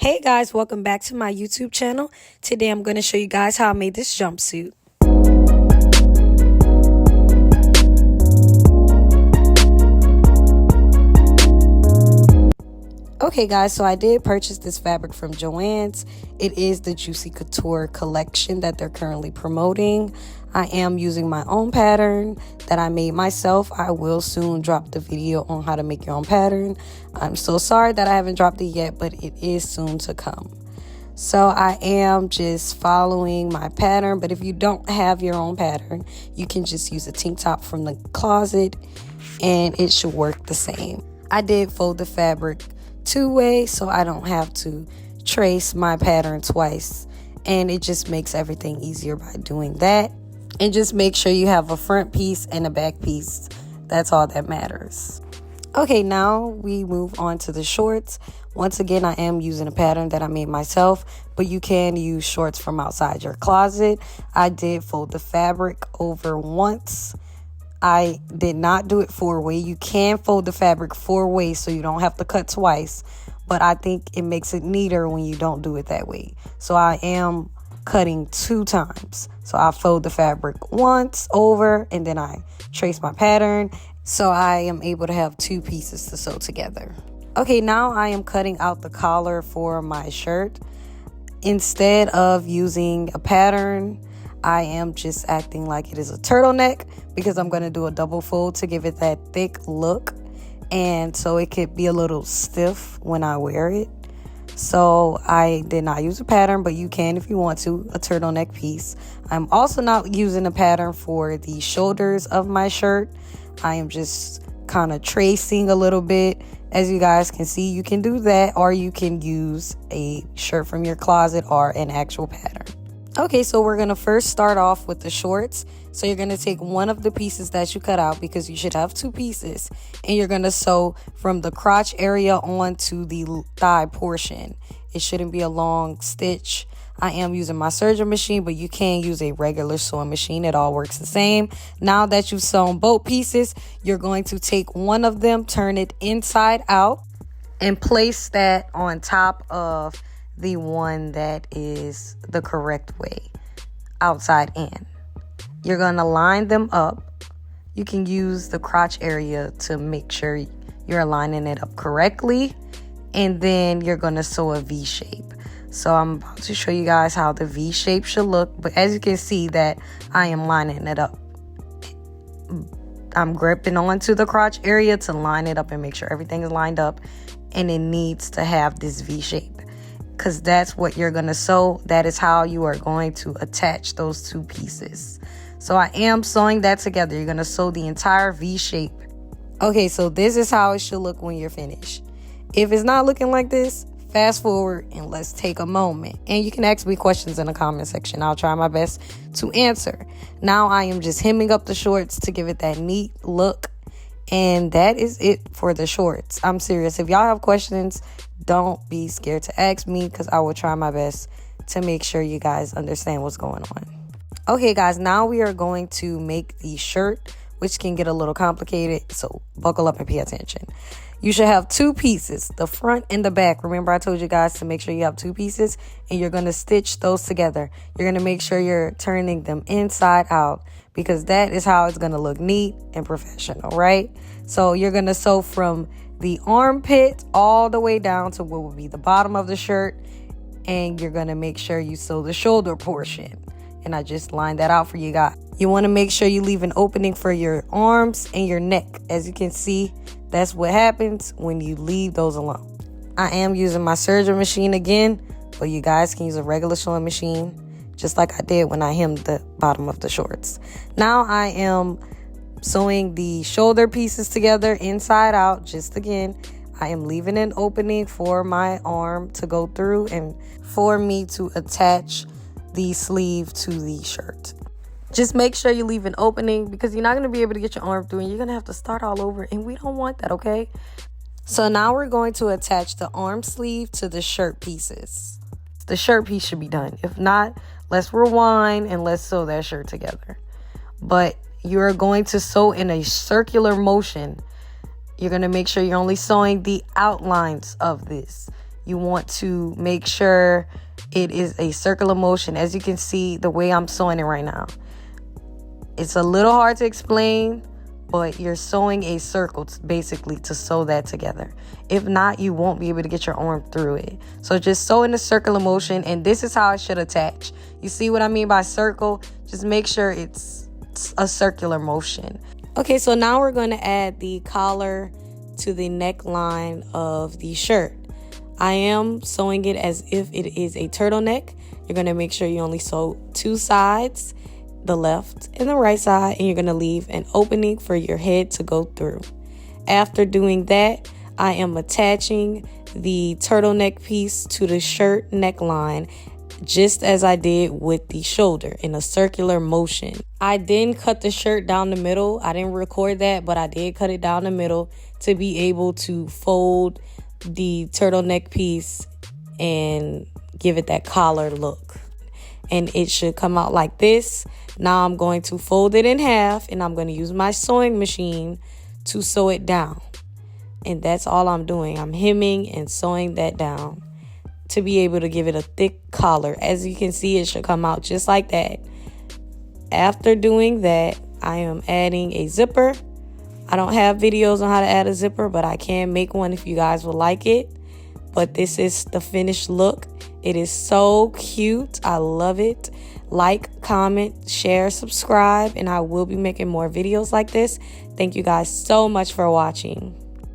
Hey guys, welcome back to my YouTube channel. Today I'm going to show you guys how I made this jumpsuit. Okay guys, so I did purchase this fabric from Joann's. It is the Juicy Couture collection that they're currently promoting. I am using my own pattern that I made myself. I will soon drop the video on how to make your own pattern. I'm so sorry that I haven't dropped it yet, but it is soon to come. So I am just following my pattern, but if you don't have your own pattern, you can just use a tank top from the closet and it should work the same. I did fold the fabric two-way so I don't have to trace my pattern twice, and it just makes everything easier by doing that. And just make sure you have a front piece and a back piece. That's all that matters. Okay, now we move on to the shorts. Once again, I am using a pattern that I made myself, but you can use shorts from outside your closet. I did fold the fabric over once. I did not do it four-way. You can fold the fabric four-way so you don't have to cut twice, but I think it makes it neater when you don't do it that way. So I am cutting 2 times. So I fold the fabric once over and then I trace my pattern. So I am able to have 2 pieces to sew together. Okay, now I am cutting out the collar for my shirt. Instead of using a pattern, I am just acting like it is a turtleneck because I'm going to do a double fold to give it that thick look. And so it could be a little stiff when I wear it. So I did not use a pattern, but you can if you want to, a turtleneck piece. I'm also not using a pattern for the shoulders of my shirt. I am just kind of tracing a little bit. As you guys can see, you can do that, or you can use a shirt from your closet or an actual pattern. Okay, so we're going to first start off with the shorts. So you're going to take one of the pieces that you cut out, because you should have 2 pieces, and you're going to sew from the crotch area onto the thigh portion. It shouldn't be a long stitch. I am using my serger machine, but you can use a regular sewing machine. It all works the same. Now that you've sewn both pieces, you're going to take one of them, turn it inside out, and place that on top of the one that is the correct way, outside in. You're going to line them up. You can use the crotch area to make sure you're lining it up correctly, and then you're going to sew a V shape. So I'm about to show you guys how the V shape should look, but as you can see that I am lining it up. I'm gripping onto the crotch area to line it up and make sure everything is lined up, and it needs to have this V shape, because that's what you're going to sew. That is how you are going to attach those 2 pieces. So I am sewing that together. You're going to sew the entire V shape. Okay, so this is how it should look when you're finished. If it's not looking like this, fast forward and let's take a moment. And you can ask me questions in the comment section. I'll try my best to answer. Now I am just hemming up the shorts to give it that neat look. And that is it for the shorts. I'm serious. If y'all have questions, don't be scared to ask me, because I will try my best to make sure you guys understand what's going on. Okay, guys, now we are going to make the shirt, which can get a little complicated. So buckle up and pay attention. You should have 2 pieces, the front and the back. Remember, I told you guys to make sure you have 2 pieces, and you're going to stitch those together. You're going to make sure you're turning them inside out, because that is how it's going to look neat and professional, right? So you're going to sew from the armpit all the way down to what would be the bottom of the shirt, and you're going to make sure you sew the shoulder portion. And I just lined that out for you guys. You want to make sure you leave an opening for your arms and your neck. As you can see, that's what happens when you leave those alone. I am using my serger machine again, but you guys can use a regular sewing machine, just like I did when I hemmed the bottom of the shorts. Now I am sewing the shoulder pieces together inside out. Just again, I am leaving an opening for my arm to go through and for me to attach the sleeve to the shirt. Just make sure you leave an opening, because you're not going to be able to get your arm through and you're going to have to start all over, and we don't want that, okay? So now we're going to attach the arm sleeve to the shirt pieces. The shirt piece should be done. If not, let's rewind and let's sew that shirt together. But you're going to sew in a circular motion. You're going to make sure you're only sewing the outlines of this. you want to make sure it is a circular motion. As you can see, the way I'm sewing it right now, it's a little hard to explain, but you're sewing a circle basically to sew that together. If not, you won't be able to get your arm through it. So just sew in a circular motion, and this is how it should attach. You see what I mean by circle? Just make sure it's a circular motion. Okay, so now we're going to add the collar to the neckline of the shirt. I am sewing it as if it is a turtleneck. You're going to make sure you only sew 2 sides, the left and the right side, and you're going to leave an opening for your head to go through. After doing that, I am attaching the turtleneck piece to the shirt neckline, just as I did with the shoulder, in a circular motion. I then cut the shirt down the middle. I didn't record that, but I did cut it down the middle to be able to fold the turtleneck piece and give it that collar look. And it should come out like this. Now I'm going to fold it in half, and I'm going to use my sewing machine to sew it down. And that's all I'm doing. I'm hemming and sewing that down to be able to give it a thick collar. As you can see, it should come out just like that. After doing that, I am adding a zipper. I don't have videos on how to add a zipper, but I can make one if you guys would like it. But this is the finished look. It is so cute. I love it. Like, comment, share, subscribe, and I will be making more videos like this. Thank you guys so much for watching.